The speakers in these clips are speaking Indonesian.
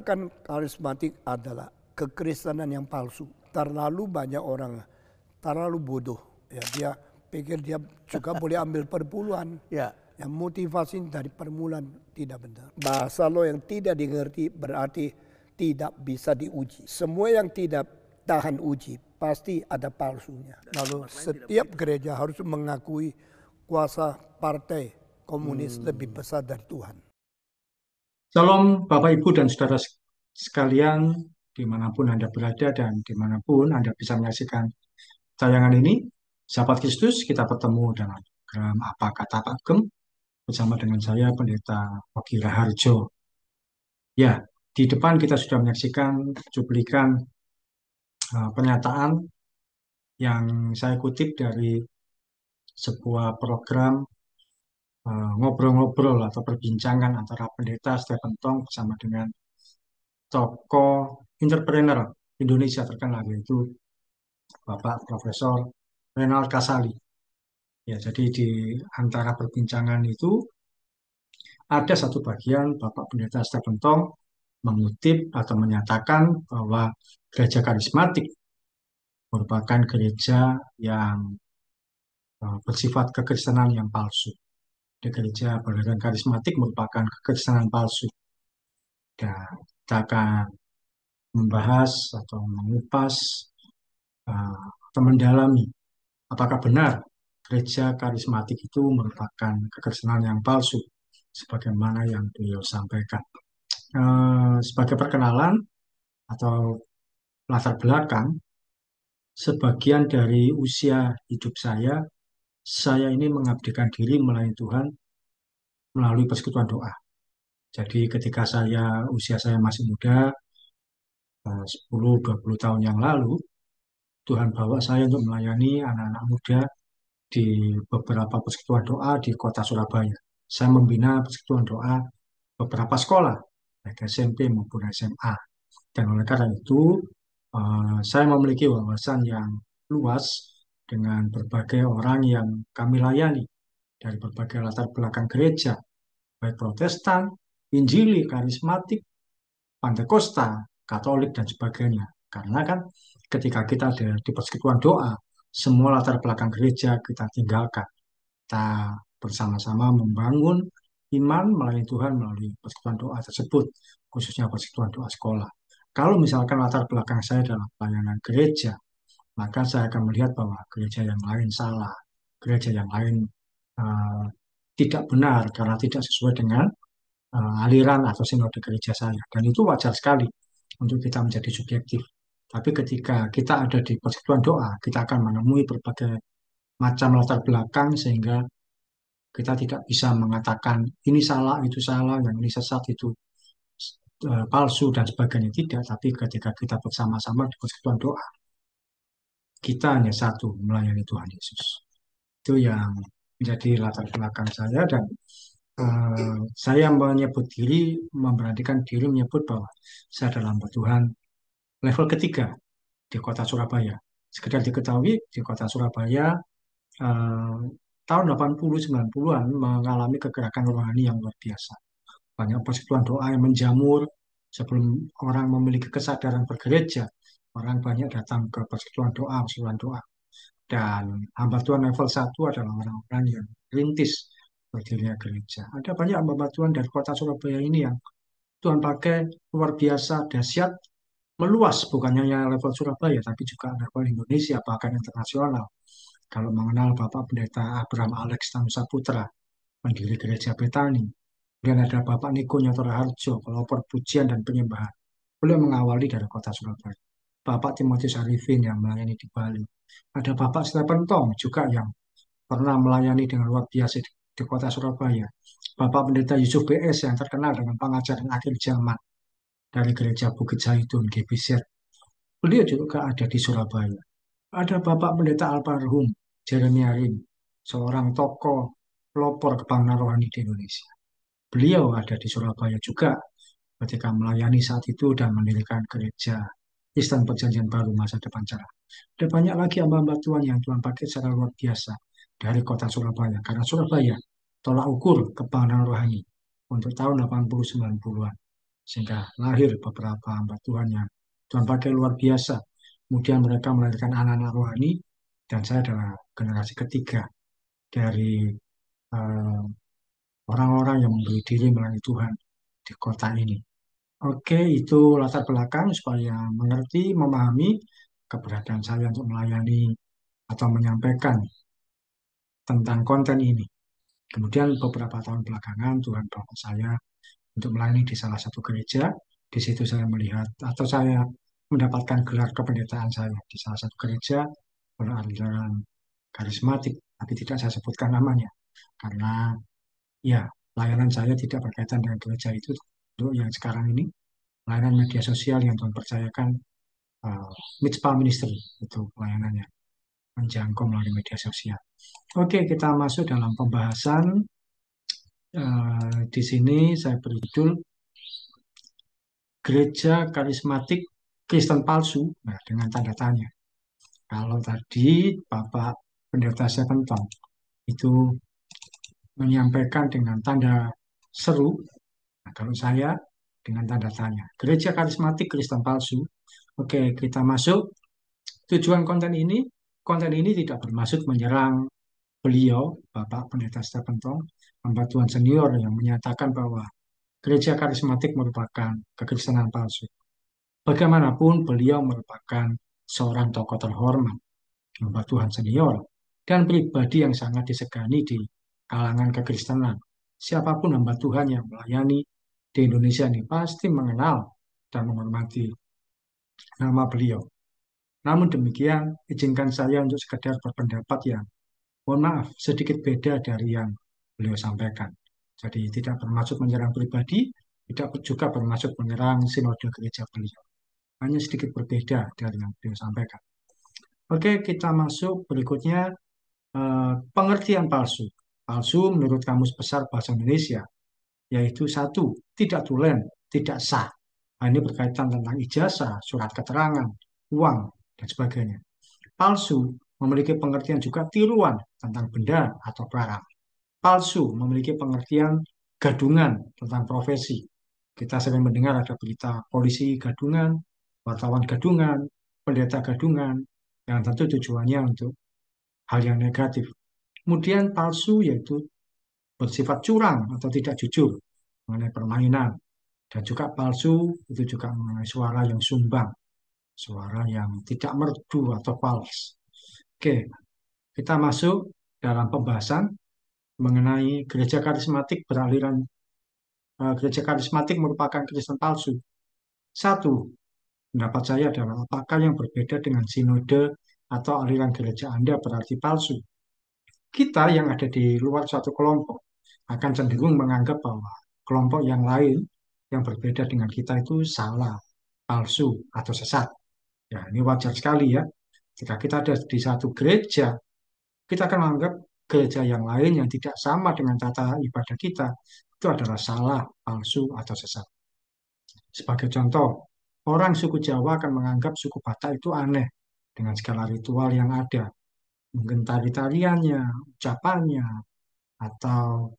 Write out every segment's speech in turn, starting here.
Kebanyakan karismatik adalah kekristenan yang palsu. Terlalu banyak orang terlalu bodoh. Ya, dia pikir dia juga boleh ambil perpuluhan. Ya. Yang motivasi dari permulaan tidak benar. Bahasa lo yang tidak dimengerti berarti tidak bisa diuji. Semua yang tidak tahan uji pasti ada palsunya. Lalu setiap gereja harus mengakui kuasa partai komunis lebih besar dari Tuhan. Salam Bapak Ibu dan Saudara sekalian, dimanapun Anda berada dan dimanapun Anda bisa menyaksikan tayangan ini. Sahabat Kristus, kita bertemu dalam program Apa Kata Pak Gem bersama dengan saya Pendeta Ogi Raharjo. Ya, di depan kita sudah menyaksikan cuplikan pernyataan yang saya kutip dari sebuah program ngobrol-ngobrol atau perbincangan antara Pendeta Stephen Tong bersama dengan tokoh entrepreneur Indonesia terkenal, yaitu Bapak Profesor Renald Kasali. Ya, jadi di antara perbincangan itu ada satu bagian Bapak Pendeta Stephen Tong mengutip atau menyatakan bahwa gereja karismatik merupakan gereja yang bersifat kekristenan yang palsu. Di gereja beraliran karismatik merupakan kekristenan palsu. Dan kita akan membahas atau mengupas atau mendalami apakah benar gereja karismatik itu merupakan kekristenan yang palsu sebagaimana yang beliau sampaikan. Sebagai perkenalan atau latar belakang, sebagian dari usia hidup saya ini mengabdikan diri melayani Tuhan melalui persekutuan doa. Jadi ketika usia saya masih muda, 10-20 tahun yang lalu, Tuhan bawa saya untuk melayani anak-anak muda di beberapa persekutuan doa di kota Surabaya. Saya membina persekutuan doa beberapa sekolah, baik SMP maupun SMA. Dan oleh karena itu, saya memiliki wawasan yang luas dengan berbagai orang yang kami layani dari berbagai latar belakang gereja, baik Protestan, Injili, Karismatik, Pantekosta, Katolik, dan sebagainya. Karena kan ketika kita ada di persekutuan doa, semua latar belakang gereja kita tinggalkan. Kita bersama-sama membangun iman melalui Tuhan melalui persekutuan doa tersebut, khususnya persekutuan doa sekolah. Kalau misalkan latar belakang saya dalam pelayanan gereja, maka saya akan melihat bahwa gereja yang lain salah, gereja yang lain tidak benar karena tidak sesuai dengan aliran atau sinode gereja saya. Dan itu wajar sekali untuk kita menjadi subjektif. Tapi ketika kita ada di persekutuan doa, kita akan menemui berbagai macam latar belakang sehingga kita tidak bisa mengatakan ini salah, itu salah, yang ini sesat, itu palsu, dan sebagainya. Tidak, tapi ketika kita bersama-sama di persekutuan doa, kita hanya satu, melayani Tuhan Yesus. Itu yang menjadi latar belakang saya, dan saya memberanikan diri menyebut bahwa saya adalah hamba Tuhan level ketiga di kota Surabaya. Sekedar diketahui, di kota Surabaya tahun 80-90-an mengalami kegerakan rohani yang luar biasa. Banyak persekutuan doa yang menjamur. Sebelum orang memiliki kesadaran bergereja, orang banyak datang ke persekutuan doa. Dan hamba Tuhan level 1 adalah orang-orang yang rintis berdirinya gereja. Ada banyak hamba Tuhan dari kota Surabaya ini yang Tuhan pakai luar biasa, dahsyat, meluas, bukan hanya level Surabaya, tapi juga level Indonesia, bahkan internasional. Kalau mengenal Bapak Pendeta Abraham Alex Tanusa Putra, pendiri gereja Betani, kemudian ada Bapak Niko Nyoto Raharjo, pelopor pujian dan penyembahan. Beliau mengawali dari kota Surabaya. Bapak Timotius Arifin yang melayani di Bali. Ada Bapak Stephen Tong juga yang pernah melayani dengan luar biasa di kota Surabaya. Bapak Pendeta Yusuf BS yang terkenal dengan pengajaran akhir zaman dari gereja Bukit Zaitun, GBZ. Beliau juga ada di Surabaya. Ada Bapak Pendeta almarhum Jeremia Rim, seorang tokoh pelopor kebangkitan rohani di Indonesia. Beliau ada di Surabaya juga ketika melayani saat itu dan mendirikan gereja Kristen Perjanjian Baru Masa Depan Cerah. Ada banyak lagi hamba-hamba Tuhan yang Tuhan pakai secara luar biasa dari kota Surabaya. Karena Surabaya tolak ukur kebangkitan rohani untuk tahun 80-90-an. Sehingga lahir beberapa hamba Tuhan yang Tuhan pakai luar biasa. Kemudian mereka melahirkan anak-anak rohani, dan saya adalah generasi ketiga dari eh, orang-orang yang memberi diri melayani Tuhan di kota ini. Oke, itu latar belakang supaya mengerti, memahami keberadaan saya untuk melayani atau menyampaikan tentang konten ini. Kemudian beberapa tahun belakangan Tuhan bawa saya untuk melayani di salah satu gereja. Di situ saya melihat atau saya mendapatkan gelar kependetaan saya di salah satu gereja beraliran karismatik, tapi tidak saya sebutkan namanya karena ya layanan saya tidak berkaitan dengan gereja itu. Untuk yang sekarang ini layanan media sosial yang Tuhan percayakan, uh, Mitzvah Ministry itu pelayanannya, menjangkau melalui media sosial. Oke, kita masuk dalam pembahasan. Di sini saya beri judul Gereja Karismatik Kristen Palsu, nah, dengan tanda tanya. Kalau tadi Bapak Pendeta Seventon itu menyampaikan dengan tanda seru, nah, kalau saya dengan tanda tanya. Gereja Karismatik Kristen Palsu. Oke, kita masuk. Tujuan konten ini tidak bermaksud menyerang beliau, Bapak Pendeta Stephenson, hamba Tuhan senior yang menyatakan bahwa gereja karismatik merupakan kekristenan palsu. Bagaimanapun, beliau merupakan seorang tokoh terhormat, hamba Tuhan senior, dan pribadi yang sangat disegani di kalangan kekristenan. Siapapun hamba Tuhan yang melayani di Indonesia ini pasti mengenal dan menghormati nama beliau. Namun demikian, izinkan saya untuk sekedar berpendapat yang, mohon maaf, sedikit beda dari yang beliau sampaikan. Jadi tidak bermaksud menyerang pribadi, tidak juga bermaksud menyerang sinode gereja beliau. Hanya sedikit berbeda dari yang beliau sampaikan. Oke, kita masuk berikutnya, pengertian palsu. Palsu menurut Kamus Besar Bahasa Indonesia, yaitu satu, tidak tulen, tidak sah. Nah, ini berkaitan tentang ijazah, surat keterangan, uang, dan sebagainya. Palsu memiliki pengertian juga tiruan tentang benda atau barang. Palsu memiliki pengertian gadungan tentang profesi. Kita sering mendengar ada berita polisi gadungan, wartawan gadungan, pendeta gadungan, yang tentu tujuannya untuk hal yang negatif. Kemudian palsu yaitu bersifat curang atau tidak jujur mengenai permainan. Dan juga palsu itu juga mengenai suara yang sumbang, suara yang tidak merdu atau fals. Oke, kita masuk dalam pembahasan mengenai gereja karismatik beraliran. Gereja karismatik merupakan Kristen palsu. Satu, pendapat saya adalah apakah yang berbeda dengan sinode atau aliran gereja Anda berarti palsu? Kita yang ada di luar suatu kelompok akan cenderung menganggap bahwa kelompok yang lain yang berbeda dengan kita itu salah, palsu, atau sesat. Ya, ini wajar sekali ya. Jika kita ada di satu gereja, kita akan menganggap gereja yang lain yang tidak sama dengan tata ibadah kita itu adalah salah, palsu, atau sesat. Sebagai contoh, orang suku Jawa akan menganggap suku Batak itu aneh dengan segala ritual yang ada, mungkin tari-tariannya, ucapannya, atau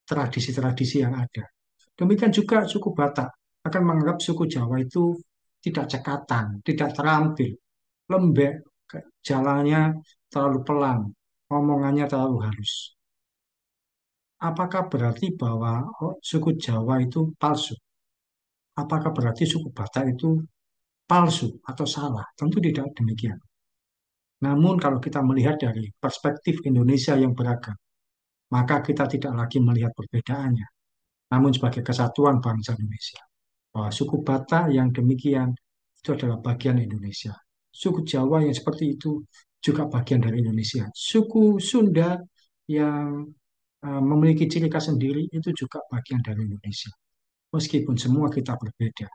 tradisi-tradisi yang ada. Demikian juga suku Batak akan menganggap suku Jawa itu tidak cekatan, tidak terampil, lembek, jalannya terlalu pelan, omongannya terlalu halus. Apakah berarti bahwa suku Jawa itu palsu? Apakah berarti suku Batak itu palsu atau salah? Tentu tidak demikian. Namun kalau kita melihat dari perspektif Indonesia yang beragam, maka kita tidak lagi melihat perbedaannya, namun sebagai kesatuan bangsa Indonesia. Bahwa suku Batak yang demikian itu adalah bagian Indonesia. Suku Jawa yang seperti itu juga bagian dari Indonesia. Suku Sunda yang memiliki ciri khas sendiri itu juga bagian dari Indonesia. Meskipun semua kita berbeda,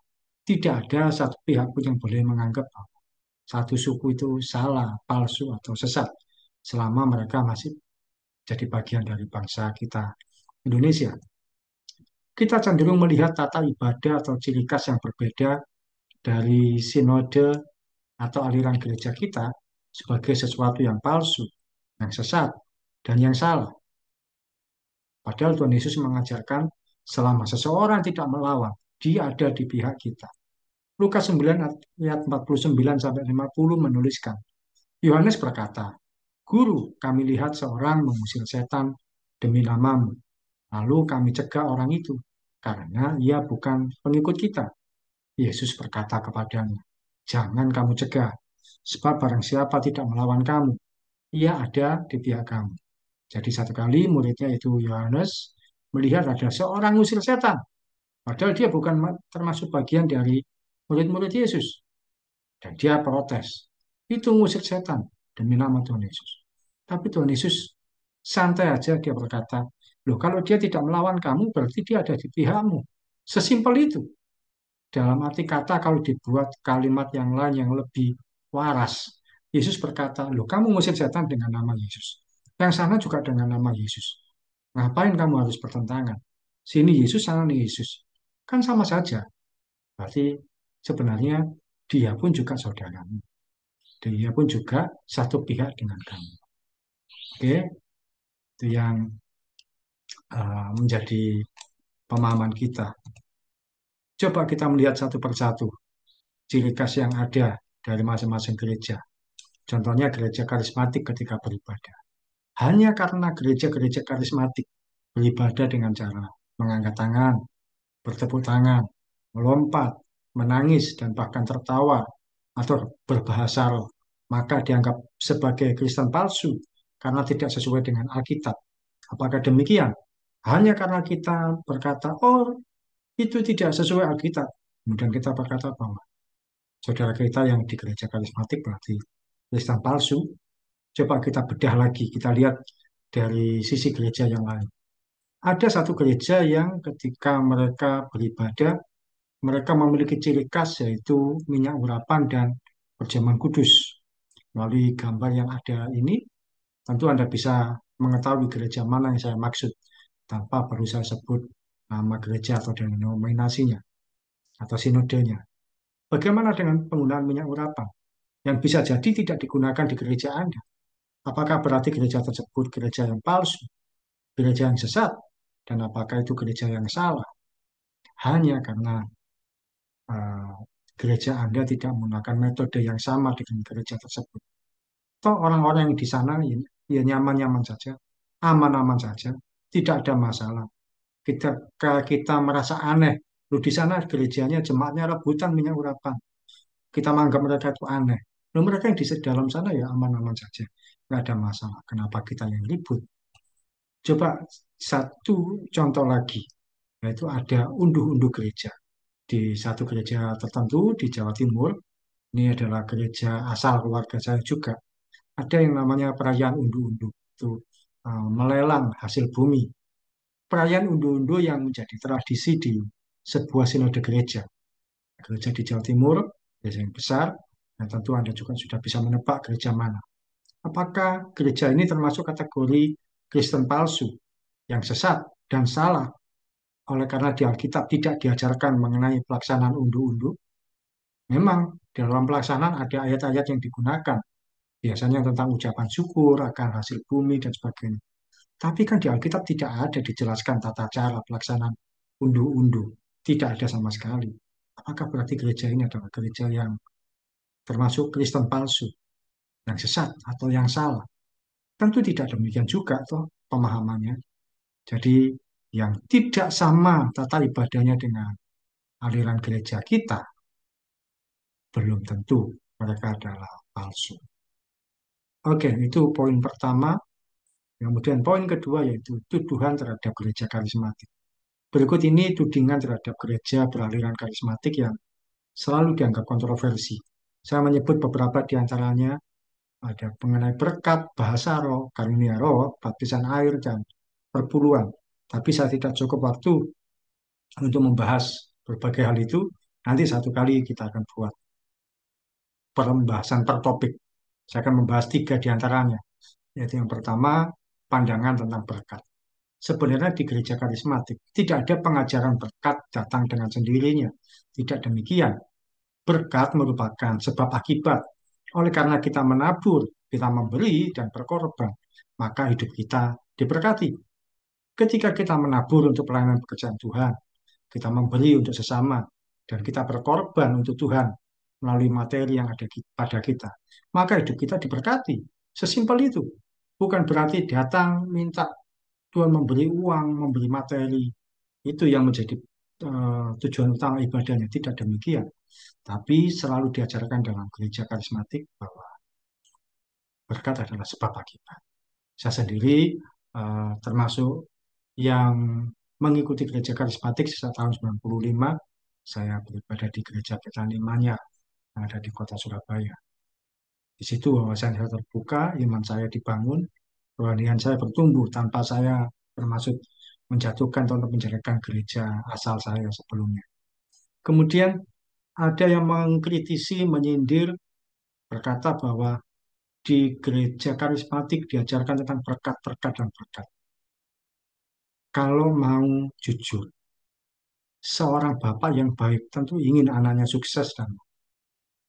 tidak ada satu pihak pun yang boleh menganggap bahwa satu suku itu salah, palsu, atau sesat selama mereka masih jadi bagian dari bangsa kita Indonesia. Kita cenderung melihat tata ibadah atau ciri khas yang berbeda dari sinode atau aliran gereja kita sebagai sesuatu yang palsu, yang sesat, dan yang salah. Padahal Tuhan Yesus mengajarkan Selama seseorang tidak melawan, dia ada di pihak kita. Lukas 9 ayat 49 sampai 50 menuliskan, Yohanes berkata, Guru, kami lihat seorang mengusir setan demi namamu. Lalu kami cegah orang itu, karena ia bukan pengikut kita. Yesus berkata kepadanya, jangan kamu cegah, sebab barang siapa tidak melawan kamu, ia ada di pihak kamu. Jadi satu kali muridnya itu Yohanes melihat ada seorang ngusir setan. Padahal dia bukan termasuk bagian dari murid-murid Yesus. Dan dia protes. Itu ngusir setan demi nama Tuhan Yesus. Tapi Tuhan Yesus santai aja dia berkata, loh kalau dia tidak melawan kamu berarti dia ada di pihakmu. Sesimpel itu. Dalam arti kata kalau dibuat kalimat yang lain yang lebih waras. Yesus berkata, loh kamu ngusir setan dengan nama Yesus. Yang sana juga dengan nama Yesus. Ngapain kamu harus bertentangan? Sini Yesus, sana nih Yesus. Kan sama saja. Berarti sebenarnya dia pun juga saudaramu. Dia pun juga satu pihak dengan kamu. Oke, itu yang menjadi pemahaman kita. Coba kita melihat satu persatu ciri khas yang ada dari masing-masing gereja. Contohnya gereja karismatik ketika beribadah. Hanya karena gereja-gereja karismatik beribadah dengan cara mengangkat tangan, bertepuk tangan, melompat, menangis, dan bahkan tertawa atau berbahasa roh, maka dianggap sebagai Kristen palsu karena tidak sesuai dengan Alkitab. Apakah demikian? Hanya karena kita berkata, oh itu tidak sesuai Alkitab. Kemudian kita berkata bahwa saudara kita yang di gereja karismatik berarti Kristen palsu. Coba kita bedah lagi, kita lihat dari sisi gereja yang lain. Ada satu gereja yang ketika mereka beribadah, mereka memiliki ciri khas yaitu minyak urapan dan perjamuan kudus. Melalui gambar yang ada ini, tentu Anda bisa mengetahui gereja mana yang saya maksud tanpa perlu saya sebut nama gereja atau denominasinya atau sinodenya. Bagaimana dengan penggunaan minyak urapan yang bisa jadi tidak digunakan di gereja Anda? Apakah berarti gereja tersebut gereja yang palsu, gereja yang sesat, dan apakah itu gereja yang salah? Hanya karena eh, gereja Anda tidak menggunakan metode yang sama dengan gereja tersebut. Toh orang-orang yang di sana ya, ya nyaman-nyaman saja, aman-aman saja, tidak ada masalah. Ketika kita merasa aneh, lu di sana gerejanya jemaatnya rebutan minyak urapan. Kita menganggap mereka itu aneh. Lu mereka yang di dalam sana ya aman-aman saja, nggak ada masalah. Kenapa kita yang ribut? Coba satu contoh lagi, yaitu ada unduh-unduh gereja. Di satu gereja tertentu di Jawa Timur, ini adalah gereja asal keluarga saya juga, ada yang namanya perayaan unduh-unduh. Itu melelang hasil bumi. Perayaan unduh-unduh yang menjadi tradisi di sebuah sinode gereja. Gereja di Jawa Timur, gereja yang besar, dan tentu Anda juga sudah bisa menebak gereja mana. Apakah gereja ini termasuk kategori Kristen palsu, yang sesat dan salah, oleh karena di Alkitab tidak diajarkan mengenai pelaksanaan unduh-unduh? Memang dalam pelaksanaan ada ayat-ayat yang digunakan, biasanya tentang ucapan syukur akan hasil bumi dan sebagainya. Tapi kan di Alkitab tidak ada dijelaskan tata cara pelaksanaan unduh-unduh. Tidak ada sama sekali. Apakah berarti gereja ini adalah gereja yang termasuk Kristen palsu, yang sesat atau yang salah? Tentu tidak demikian juga toh pemahamannya. Jadi yang tidak sama tata ibadahnya dengan aliran gereja kita, belum tentu mereka adalah palsu. Oke, itu poin pertama. Kemudian poin kedua yaitu tuduhan terhadap gereja karismatik. Berikut ini tudingan terhadap gereja beraliran karismatik yang selalu dianggap kontroversi. Saya menyebut beberapa di antaranya, ada mengenai berkat, bahasa roh, karunia roh, baptisan air, dan perpuluhan. Tapi saya tidak cukup waktu untuk membahas berbagai hal itu. Nanti satu kali kita akan buat pembahasan per topik. Saya akan membahas tiga di antaranya. Yaitu yang pertama, pandangan tentang berkat. Sebenarnya di gereja karismatik tidak ada pengajaran berkat datang dengan sendirinya. Tidak demikian. Berkat merupakan sebab akibat. Oleh karena kita menabur, kita memberi dan berkorban, maka hidup kita diberkati. Ketika kita menabur untuk pelayanan pekerjaan Tuhan, kita memberi untuk sesama, dan kita berkorban untuk Tuhan melalui materi yang ada pada kita, maka hidup kita diberkati. Sesimpel itu. Bukan berarti datang minta Tuhan memberi uang, memberi materi. Itu yang menjadi tujuan utama ibadahnya. Tidak demikian. Tapi selalu diajarkan dalam gereja karismatik bahwa berkat adalah sebab akibat. Saya sendiri termasuk yang mengikuti gereja karismatik sejak tahun 95. Saya beribadah di gereja Betani Manyar yang ada di kota Surabaya. Di situ wawasan saya terbuka, iman saya dibangun, kerohanian saya bertumbuh tanpa saya termasuk menjatuhkan atau menjelekkan gereja asal saya sebelumnya. Kemudian ada yang mengkritisi, menyindir, berkata bahwa di gereja karismatik diajarkan tentang berkat-berkat dan berkat. Kalau mau jujur, seorang bapak yang baik tentu ingin anaknya sukses dan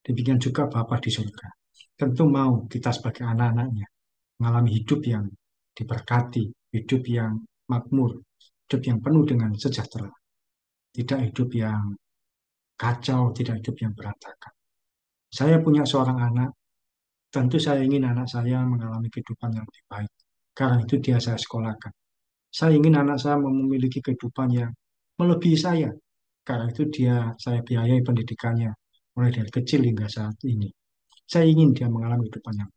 demikian juga bapak di surga. Tentu mau kita sebagai anak-anaknya mengalami hidup yang diberkati, hidup yang makmur, hidup yang penuh dengan sejahtera, tidak hidup yang kacau, tidak hidup yang berantakan. Saya punya seorang anak, tentu saya ingin anak saya mengalami kehidupan yang lebih baik. Karena itu dia saya sekolahkan. Saya ingin anak saya memiliki kehidupan yang melebihi saya. Karena itu dia saya biayai pendidikannya mulai dari kecil hingga saat ini. Saya ingin dia mengalami kehidupan yang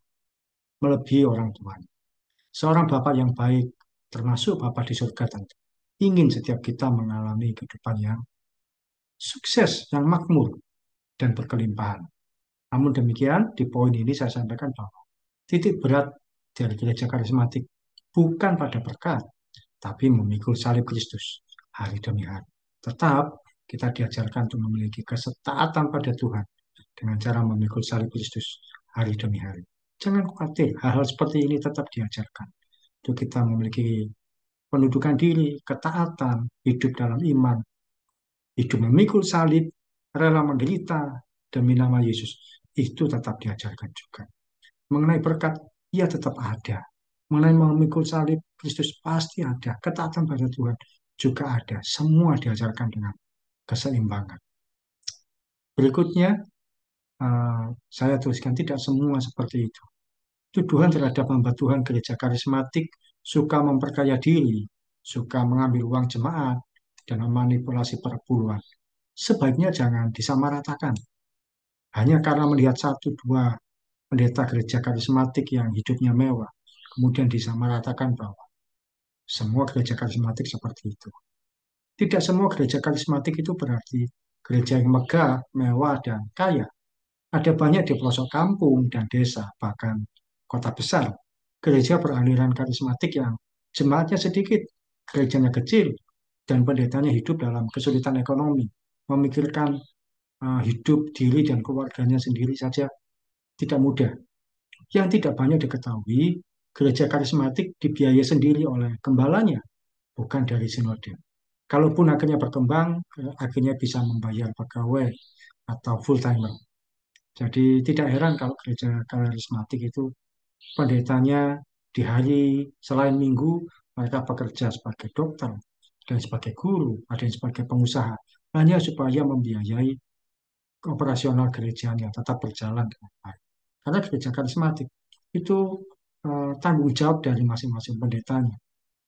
melebihi orang tuanya. Seorang bapak yang baik, termasuk bapak di surga tentu, ingin setiap kita mengalami kehidupan yang sukses, yang makmur, dan berkelimpahan. Namun demikian, di poin ini saya sampaikan bahwa titik berat dari gereja karismatik bukan pada berkat, tapi memikul salib Kristus hari demi hari. Tetap kita diajarkan untuk memiliki kesetaatan pada Tuhan dengan cara memikul salib Kristus hari demi hari. Jangan khawatir, hal-hal seperti ini tetap diajarkan. Untuk kita memiliki pendudukan diri, ketaatan, hidup dalam iman, hidup memikul salib, rela menderita demi nama Yesus. Itu tetap diajarkan juga. Mengenai berkat, ia tetap ada. Mengenai memikul salib, Kristus pasti ada. Ketaatan pada Tuhan juga ada. Semua diajarkan dengan keseimbangan. Berikutnya, saya tuliskan tidak semua seperti itu. Tuduhan terhadap hamba Tuhan gereja karismatik suka memperkaya diri, suka mengambil uang jemaat, dan memanipulasi perpuluhan. Sebaiknya jangan disamaratakan. Hanya karena melihat satu dua pendeta gereja karismatik yang hidupnya mewah, kemudian disamaratakan bahwa semua gereja karismatik seperti itu. Tidak semua gereja karismatik itu berarti gereja yang megah, mewah, dan kaya. Ada banyak di pelosok kampung dan desa, bahkan kota besar. Gereja beraliran karismatik yang jemaatnya sedikit, gerejanya kecil, dan pendetanya hidup dalam kesulitan ekonomi. Memikirkan hidup diri dan keluarganya sendiri saja tidak mudah. Yang tidak banyak diketahui, gereja karismatik dibiayai sendiri oleh gembalanya, bukan dari sinode. Kalaupun akhirnya berkembang, akhirnya bisa membayar pegawai atau full timer. Jadi tidak heran kalau gereja karismatik itu pendetanya di hari selain minggu mereka bekerja sebagai dokter dan sebagai guru, ada yang sebagai pengusaha, hanya supaya membiayai operasional gerejanya tetap berjalan dengan baik. Karena gereja karismatik itu tanggung jawab dari masing-masing pendetanya.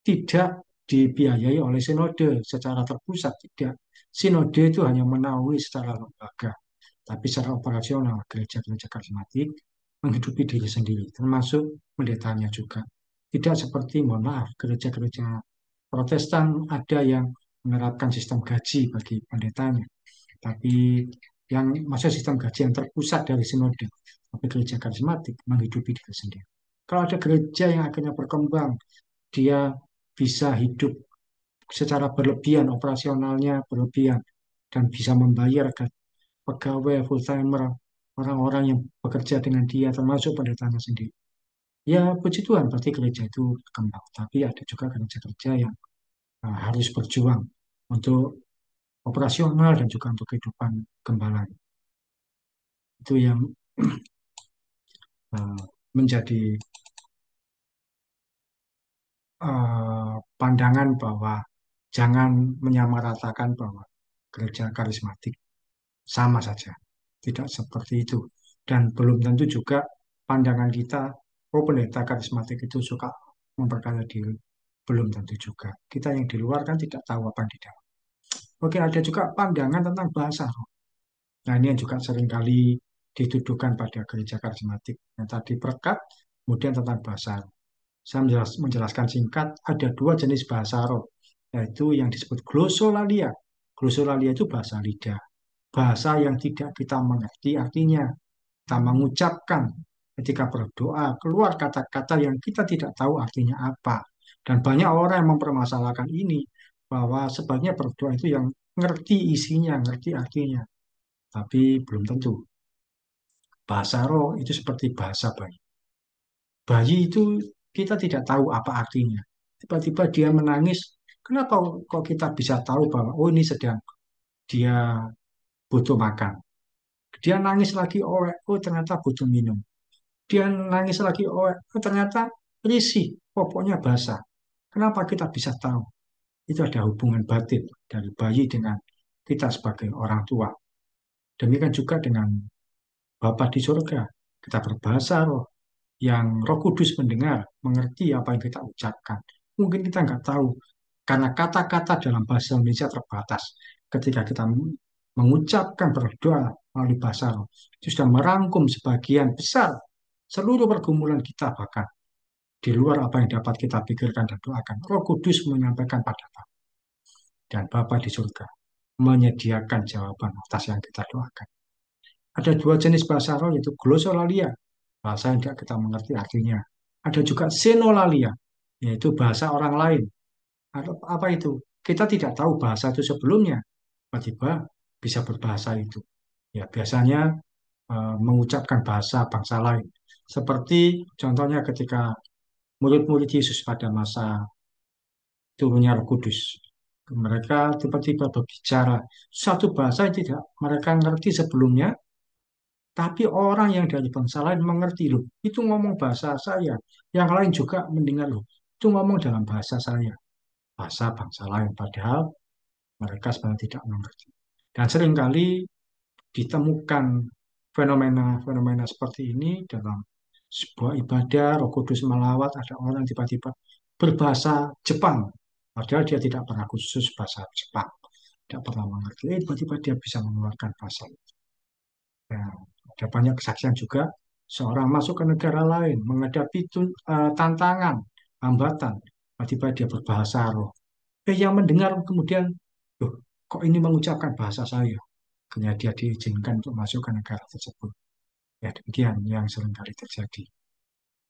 Tidak dibiayai oleh sinode secara terpusat, tidak. Sinode itu hanya menaungi secara lembaga, tapi secara operasional gereja-gereja karismatik menghidupi diri sendiri, termasuk pendetanya juga. Tidak seperti, mohon maaf, gereja-gereja Protestan ada yang menerapkan sistem gaji bagi pendetanya, tapi yang masa sistem gaji yang terpusat dari sinode, tapi gereja karismatik menghidupi diri sendiri. Kalau ada gereja yang akhirnya berkembang, dia bisa hidup secara berlebihan, operasionalnya berlebihan, dan bisa membayar pegawai full timer, orang-orang yang bekerja dengan dia, termasuk pendetanya sendiri. Ya, puji Tuhan, berarti gereja itu berkembang. Tapi ada juga gereja-gereja yang harus berjuang untuk operasional dan juga untuk kehidupan gembala. Itu yang menjadi pandangan bahwa jangan menyamaratakan bahwa gereja karismatik sama saja. Tidak seperti itu. Dan belum tentu juga pandangan kita, oh pendeta karismatik itu suka memperkaya diri. Belum tentu juga. Kita yang di luar kan tidak tahu apa yang di dalam. Oke, ada juga pandangan tentang bahasa roh. Nah, ini yang juga seringkali dituduhkan pada gereja karismatik. Yang tadi berkat, kemudian tentang bahasa roh. Saya menjelaskan singkat, ada dua jenis bahasa roh, yaitu yang disebut glosolalia. Glosolalia itu bahasa lidah. Bahasa yang tidak kita mengerti artinya. Kita mengucapkan ketika berdoa, keluar kata-kata yang kita tidak tahu artinya apa. Dan banyak orang yang mempermasalahkan ini, bahwa sebaiknya berdoa itu yang ngerti isinya, ngerti artinya. Tapi belum tentu. Bahasa roh itu seperti bahasa bayi. Bayi itu kita tidak tahu apa artinya. Tiba-tiba dia menangis. Kenapa kok kita bisa tahu bahwa oh ini sedang dia butuh makan. Dia nangis lagi, oh ternyata butuh minum. Dia nangis lagi, oh ternyata risih, pokoknya basah. Kenapa kita bisa tahu? Itu ada hubungan batin dari bayi dengan kita sebagai orang tua. Demikian juga dengan Bapa di surga. Kita berbahasa roh, yang Roh Kudus mendengar, mengerti apa yang kita ucapkan. Mungkin kita nggak tahu, karena kata-kata dalam bahasa Indonesia terbatas. Ketika kita mengucapkan berdoa melalui bahasa roh, itu sudah merangkum sebagian besar seluruh pergumulan kita, bahkan di luar apa yang dapat kita pikirkan dan doakan. Roh Kudus menyampaikan pada Bapa, dan Bapa di surga menyediakan jawaban atas yang kita doakan. Ada dua jenis bahasa roh, yaitu glosolalia, bahasa yang tidak kita mengerti artinya. Ada juga senolalia, yaitu bahasa orang lain. Apa itu? Kita tidak tahu bahasa itu sebelumnya, tiba-tiba bisa berbahasa itu. Ya, biasanya mengucapkan bahasa bangsa lain. Seperti contohnya ketika murid-murid Yesus pada masa turunnya Roh Kudus. Mereka tiba-tiba berbicara satu bahasa yang tidak mereka ngerti sebelumnya, tapi orang yang dari bangsa lain mengerti loh. Itu ngomong bahasa saya. Yang lain juga mendengar loh. Itu ngomong dalam bahasa saya. Bahasa bangsa lain. Padahal mereka sebenarnya tidak mengerti. Dan seringkali ditemukan fenomena-fenomena seperti ini dalam sebuah ibadah, Roh Kudus melawat, ada orang tiba-tiba berbahasa Jepang. Padahal dia tidak pernah khusus bahasa Jepang. Tidak pernah mengerti. Tiba-tiba dia bisa mengeluarkan bahasa itu. Ya, ada banyak kesaksian juga seorang masuk ke negara lain menghadapi tantangan, hambatan, tiba-tiba dia berbahasa roh. Yang mendengar kemudian, loh, kok ini mengucapkan bahasa saya? Akhirnya dia diizinkan untuk masuk ke negara tersebut. Ya demikian yang seringkali terjadi.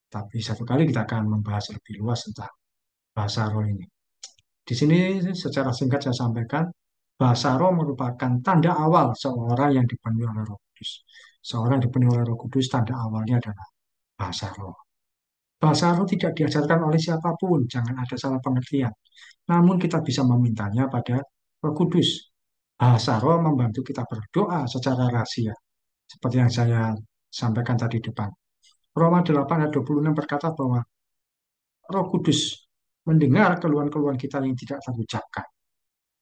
Tapi satu kali kita akan membahas lebih luas tentang bahasa roh ini. Di sini secara singkat saya sampaikan, bahasa roh merupakan tanda awal seorang yang dipenuhi oleh Roh Kudus. Seorang yang dipenuhi oleh Roh Kudus, tanda awalnya adalah bahasa roh. Bahasa roh tidak diajarkan oleh siapapun, jangan ada salah pengertian. Namun kita bisa memintanya pada Roh Kudus. Bahasa roh membantu kita berdoa secara rahasia. Seperti yang saya sampaikan tadi di depan. Roma 8 ayat 26 berkata bahwa Roh Kudus mendengar keluhan-keluhan kita yang tidak terucapkan.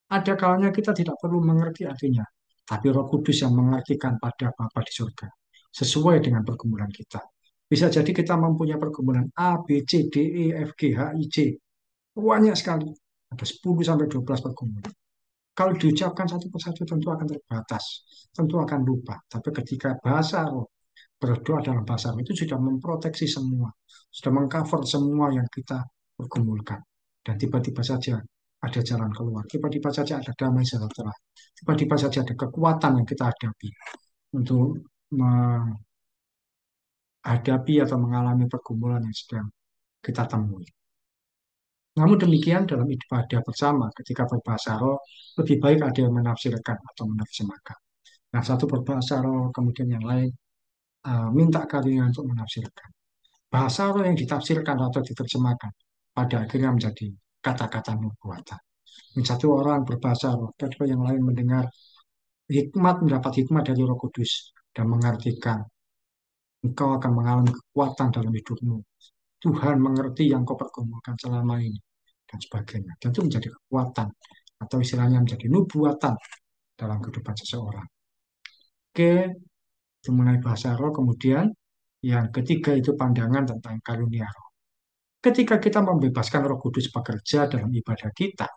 Ada kalanya kita tidak perlu mengerti artinya, tapi Roh Kudus yang mengartikan pada Bapa di surga, sesuai dengan pergumulan kita. Bisa jadi kita mempunyai pergumulan A, B, C, D, E, F, G, H, I, J. Banyak sekali. Ada 10 sampai 12 pergumulan. Kalau diucapkan satu persatu tentu akan terbatas, tentu akan lupa. Tapi ketika bahasa roh, berdoa dalam bahasa roh itu sudah memproteksi semua, sudah mengcover semua yang kita pergumulkan. Dan tiba-tiba saja ada jalan keluar, tiba-tiba saja ada damai sejahtera, tiba-tiba saja ada kekuatan yang kita hadapi untuk menghadapi atau mengalami pergumulan yang sedang kita temui. Namun demikian dalam ibadah bersama ketika berbahasa roh, lebih baik ada yang menafsirkan atau menerjemahkan. Nah, satu berbahasa roh, kemudian yang lain minta karunia untuk menafsirkan. Bahasa roh yang ditafsirkan atau diterjemahkan pada akhirnya menjadi kata-kata nubuatan. Satu orang berbahasa roh, kedua yang lain mendengar hikmat, mendapat hikmat dari Roh Kudus dan mengartikan engkau akan mengalami kekuatan dalam hidupmu. Tuhan mengerti yang kau pergumulkan selama ini. dan sebagainya. Dan itu menjadi kekuatan atau istilahnya menjadi nubuatan dalam kehidupan seseorang. Oke, itu mengenai bahasa roh. Kemudian yang ketiga itu pandangan tentang karunia roh. Ketika kita membebaskan Roh Kudus bekerja dalam ibadah kita,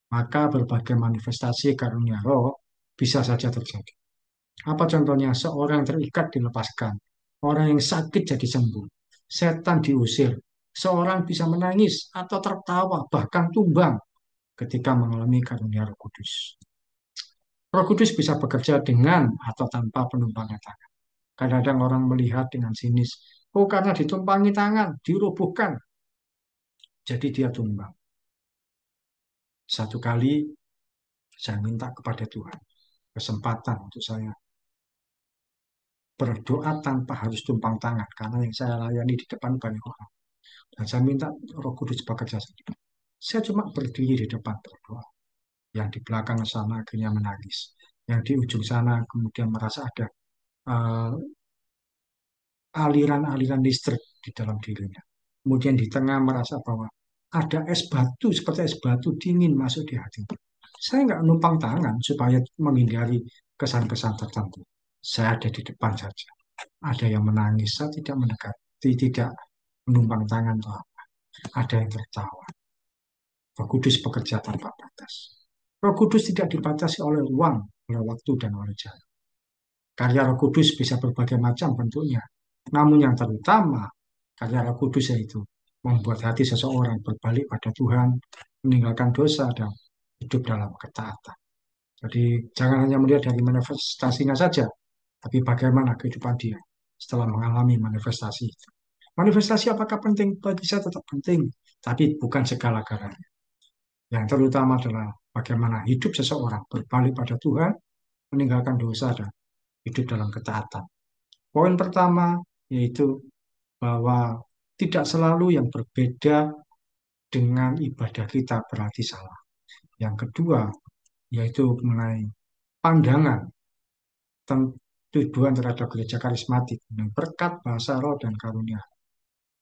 maka berbagai manifestasi karunia roh bisa saja terjadi. Apa contohnya? Seorang yang terikat dilepaskan, orang yang sakit jadi sembuh, setan diusir, seorang bisa menangis atau tertawa, bahkan tumbang ketika mengalami karunia Roh Kudus. Roh Kudus bisa bekerja dengan atau tanpa penumpangan tangan. Kadang-kadang orang melihat dengan sinis, oh karena ditumpangi tangan, dirobohkan, jadi dia tumbang. Satu kali saya minta kepada Tuhan kesempatan untuk saya berdoa tanpa harus tumpang tangan, karena yang saya layani di depan banyak orang. Dan saya minta Roh Kudus bekerja sendiri. Saya cuma berdiri di depan berdoa. Yang di belakang sana akhirnya menangis. Yang di ujung sana kemudian merasa ada uh, aliran-aliran listrik di dalam dirinya. Kemudian di tengah merasa bahwa ada es batu, seperti es batu dingin masuk di hati. Saya nggak numpang tangan supaya menghindari kesan-kesan tertentu. Saya ada di depan saja. Ada yang menangis, saya tidak mendekati, tidak menumpang tangan atau apa. Ada yang tertawa. Roh Kudus bekerja tanpa batas. Roh Kudus tidak dibatasi oleh ruang, oleh waktu, dan oleh jarak. Karya Roh Kudus bisa berbagai macam bentuknya. Namun yang terutama, karya Roh Kudus yaitu membuat hati seseorang berbalik pada Tuhan, meninggalkan dosa, dan hidup dalam ketaatan. Jadi jangan hanya melihat dari manifestasinya saja, tapi bagaimana kehidupan dia setelah mengalami manifestasi itu. Manifestasi apakah penting? Bagi saya tetap penting, tapi bukan segala-galanya. Yang terutama adalah bagaimana hidup seseorang berbalik pada Tuhan, meninggalkan dosa, dan hidup dalam ketaatan. Poin pertama yaitu bahwa tidak selalu yang berbeda dengan ibadah kita berarti salah. Yang kedua yaitu mengenai pandangan tujuan terhadap gereja karismatik dengan berkat bahasa roh dan karunia.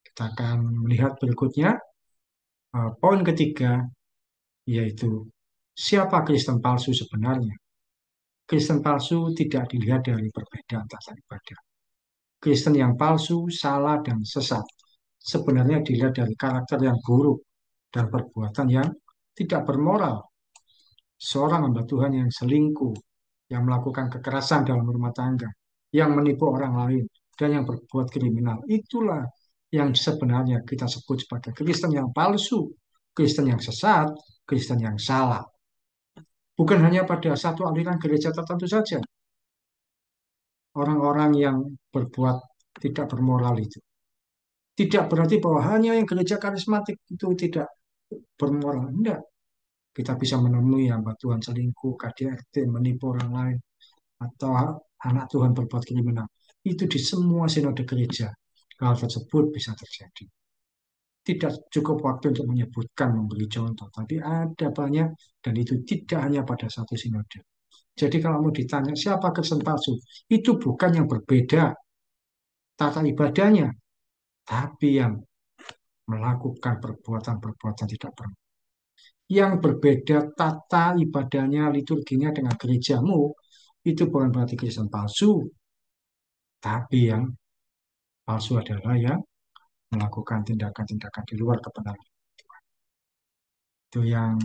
Kita akan melihat berikutnya poin ketiga yaitu siapa Kristen palsu sebenarnya. Kristen palsu tidak dilihat dari perbedaan tata ibadah. Kristen yang palsu, salah, dan sesat sebenarnya dilihat dari karakter yang buruk dan perbuatan yang tidak bermoral. Seorang hamba Tuhan yang selingkuh, yang melakukan kekerasan dalam rumah tangga, yang menipu orang lain, dan yang berbuat kriminal. Itulah yang sebenarnya kita sebut sebagai Kristen yang palsu, Kristen yang sesat, Kristen yang salah. Bukan hanya pada satu aliran gereja tertentu saja. Orang-orang yang berbuat tidak bermoral itu. Tidak berarti bahwa hanya yang gereja karismatik itu tidak bermoral. Tidak. Kita bisa menemui hamba Tuhan selingkuh, KDRT, menipu orang lain, atau anak Tuhan berbuat kriminal. Itu di semua sinode gereja. Hal tersebut bisa terjadi. Tidak cukup waktu untuk menyebutkan, memberi contoh, tapi ada banyak, dan itu tidak hanya pada satu sinode. Jadi kalau mau ditanya siapa Kristen palsu, itu bukan yang berbeda tata ibadahnya, tapi yang melakukan perbuatan-perbuatan tidak benar. Yang berbeda tata ibadahnya, liturginya dengan gerejamu, itu bukan berarti Kristen palsu, tapi yang palsu adalah yang melakukan tindakan-tindakan di luar kebenaran. Itu yang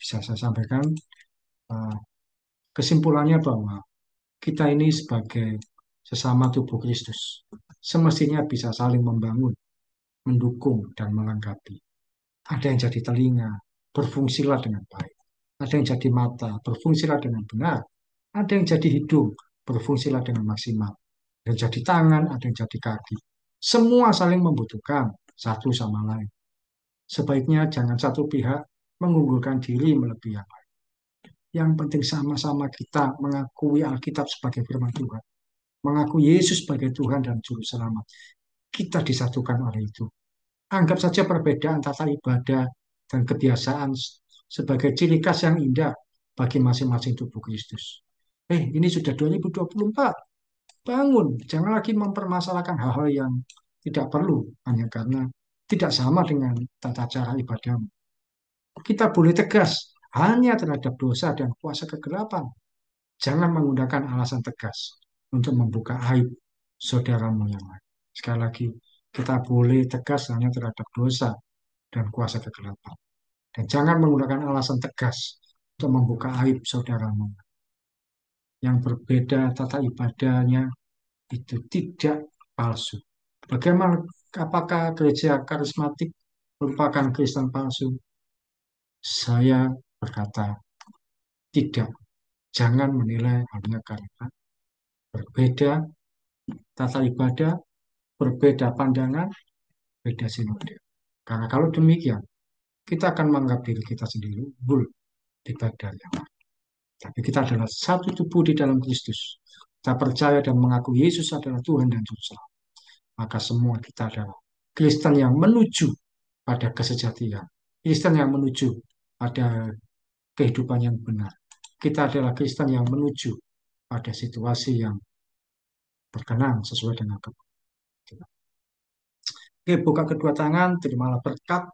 bisa saya sampaikan. Eh, Kesimpulannya bahwa kita ini sebagai sesama tubuh Kristus, semestinya bisa saling membangun, mendukung, dan melengkapi. Ada yang jadi telinga, berfungsilah dengan baik. Ada yang jadi mata, berfungsilah dengan benar. Ada yang jadi hidung, berfungsilah dengan maksimal. Ada yang jadi tangan, ada yang jadi kaki. Semua saling membutuhkan satu sama lain. Sebaiknya jangan satu pihak mengunggulkan diri melebihi yang lain. Yang penting sama-sama kita mengakui Alkitab sebagai firman Tuhan. Mengakui Yesus sebagai Tuhan dan Juru Selamat. Kita disatukan oleh itu. Anggap saja perbedaan tata ibadah dan kebiasaan sebagai ciri khas yang indah bagi masing-masing tubuh Kristus. Ini sudah 2024. Bangun, jangan lagi mempermasalahkan hal-hal yang tidak perlu hanya karena tidak sama dengan tata cara ibadahmu. kita boleh tegas hanya terhadap dosa dan kuasa kegelapan. Jangan menggunakan alasan tegas untuk membuka aib saudaramu yang lain. Sekali lagi, kita boleh tegas hanya terhadap dosa dan kuasa kegelapan. Dan jangan menggunakan alasan tegas untuk membuka aib saudaramu. Yang berbeda tata ibadahnya itu tidak palsu. Bagaimana, apakah gereja karismatik merupakan Kristen palsu? Saya berkata, tidak. Jangan menilai hanya karena berbeda tata ibadah, berbeda pandangan, beda sinode. Karena kalau demikian, kita akan menganggap diri kita sendiri unggul ibadah yang lain. Tapi kita adalah satu tubuh di dalam Kristus. Kita percaya dan mengaku Yesus adalah Tuhan dan Juru Selamat. Maka semua kita adalah Kristen yang menuju pada kesejatian. Kristen yang menuju pada kehidupan yang benar. Kita adalah Kristen yang menuju pada situasi yang berkenan sesuai dengan kebenaran. Oke, buka kedua tangan, terimalah berkat.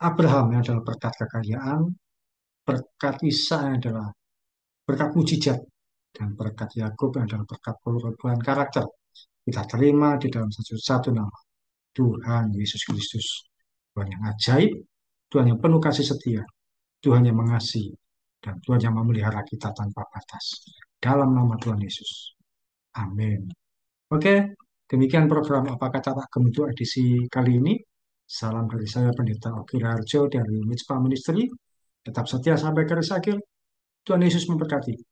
Abraham yang adalah berkat kekayaan, berkat Isa yang adalah berkat mujizat, dan berkat Yakub yang adalah berkat perubahan karakter. Kita terima di dalam satu nama, Tuhan Yesus Kristus. Tuhan yang ajaib, Tuhan yang penuh kasih setia, Tuhan yang mengasihi, dan Tuhan yang memelihara kita tanpa batas. Dalam nama Tuhan Yesus. Amin. Oke, demikian program Apa Kata Pak Gem untuk edisi kali ini. Salam dari saya, Pendeta Oki Raharjo dari Mitzvah Ministry. Tetap setia sampai garis akhir. Tuhan Yesus memberkati.